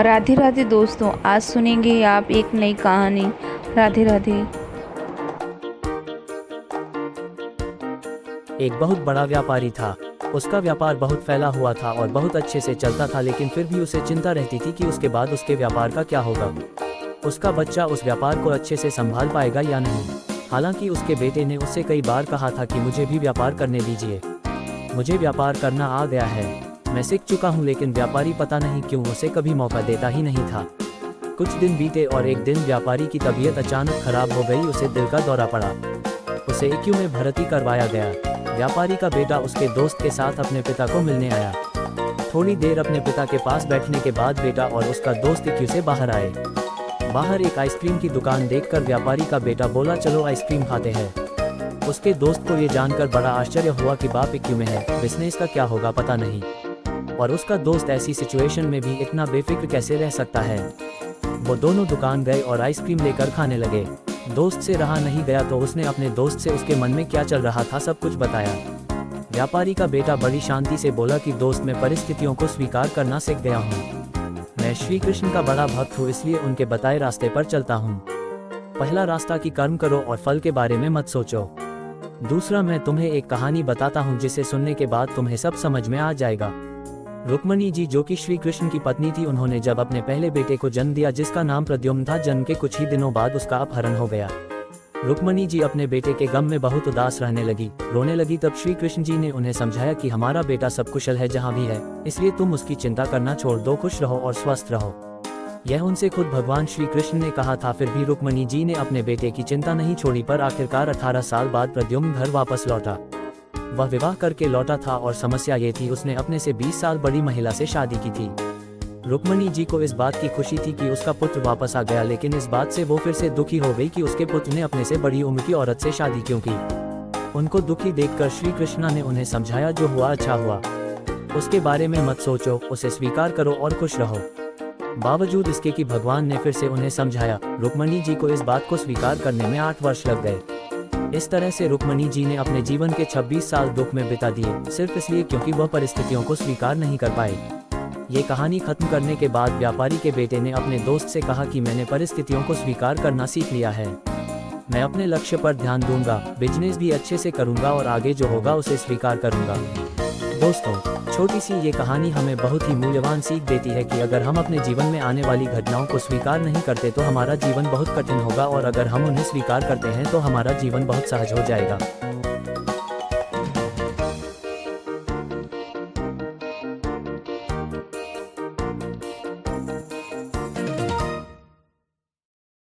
राधे राधे दोस्तों, आज सुनेंगे आप एक नई कहानी। राधे राधे। एक बहुत बड़ा व्यापारी था। उसका व्यापार बहुत फैला हुआ था और बहुत अच्छे से चलता था, लेकिन फिर भी उसे चिंता रहती थी कि उसके बाद उसके व्यापार का क्या होगा। उसका बच्चा उस व्यापार को अच्छे से संभाल पाएगा या नहीं। हालांकि उसके बेटे ने उससे कई बार कहा था कि मुझे भी व्यापार करने दीजिए, मुझे व्यापार करना आ गया है, मैं सीख चुका हूँ। लेकिन व्यापारी पता नहीं क्यों उसे कभी मौका देता ही नहीं था। कुछ दिन बीते और एक दिन व्यापारी की तबीयत अचानक खराब हो गई। उसे दिल का दौरा पड़ा। उसे ICU में भर्ती करवाया गया। व्यापारी का बेटा उसके दोस्त के साथ अपने पिता को मिलने आया। थोड़ी देर अपने पिता के पास बैठने के बाद बेटा और उसका दोस्त ICU से बाहर आए। बाहर एक आइसक्रीम की दुकान देखकर व्यापारी का बेटा बोला, चलो आइसक्रीम खाते हैं। उसके दोस्त को ये जानकर बड़ा आश्चर्य हुआ कि बाप ICU में है, बिजनेस का क्या होगा पता नहीं, और उसका दोस्त ऐसी सिचुएशन में भी इतना बेफिक्र कैसे रह सकता है। वो दोनों दुकान गए और आइसक्रीम लेकर खाने लगे। दोस्त से रहा नहीं गया तो उसने अपने दोस्त से उसके मन में क्या चल रहा था सब कुछ बताया। व्यापारी का बेटा बड़ी शांति से बोला कि दोस्त, मैं परिस्थितियों को स्वीकार करना सीख गया हूँ। मैं श्री कृष्ण का बड़ा भक्त हूँ, इसलिए उनके बताए रास्ते पर चलता हूँ। पहला रास्ता कि कर्म करो और फल के बारे में मत सोचो। दूसरा, मैं तुम्हें एक कहानी बताता हूँ जिसे सुनने के बाद तुम्हें सब समझ में आ जाएगा। रुक्मणी जी, जो कि श्री कृष्ण की पत्नी थी, उन्होंने जब अपने पहले बेटे को जन्म दिया जिसका नाम प्रद्युम्न था, जन्म के कुछ ही दिनों बाद उसका अपहरण हो गया। रुक्मणी जी अपने बेटे के गम में बहुत उदास रहने लगी, रोने लगी। तब श्री कृष्ण जी ने उन्हें समझाया कि हमारा बेटा सब कुशल है जहाँ भी है, इसलिए तुम उसकी चिंता करना छोड़ दो, खुश रहो और स्वस्थ रहो। यह उनसे खुद भगवान श्री कृष्ण ने कहा था। फिर भी रुक्मणी जी ने अपने बेटे की चिंता नहीं छोड़ी, पर आखिरकार 18 साल बाद प्रद्युम्न घर वापस लौटा। वह विवाह करके लौटा था और समस्या ये थी, उसने अपने से 20 साल बड़ी महिला से शादी की थी। रुक्मणी जी को इस बात की खुशी थी कि उसका पुत्र वापस आ गया, लेकिन इस बात से वो फिर से दुखी हो गई कि उसके पुत्र ने अपने से बड़ी उम्र की औरत से शादी क्यों की। उनको दुखी देखकर श्री कृष्णा ने उन्हें समझाया, जो हुआ अच्छा हुआ, उसके बारे में मत सोचो, उसे स्वीकार करो और खुश रहो। बावजूद इसके कि भगवान ने फिर से उन्हें समझाया, रुक्मणी जी को इस बात को स्वीकार करने में 8 वर्ष लग गए। इस तरह से रुक्मणी जी ने अपने जीवन के 26 साल दुख में बिता दिए, सिर्फ इसलिए क्योंकि वह परिस्थितियों को स्वीकार नहीं कर पाए। ये कहानी खत्म करने के बाद व्यापारी के बेटे ने अपने दोस्त से कहा कि मैंने परिस्थितियों को स्वीकार करना सीख लिया है, मैं अपने लक्ष्य पर ध्यान दूंगा, बिजनेस भी अच्छे से करूंगा और आगे जो होगा उसे स्वीकार करूंगा। दोस्तों, छोटी सी ये कहानी हमें बहुत ही मूल्यवान सीख देती है कि अगर हम अपने जीवन में आने वाली घटनाओं को स्वीकार नहीं करते तो हमारा जीवन बहुत कठिन होगा, और अगर हम उन्हें स्वीकार करते हैं तो हमारा जीवन बहुत सहज हो जाएगा।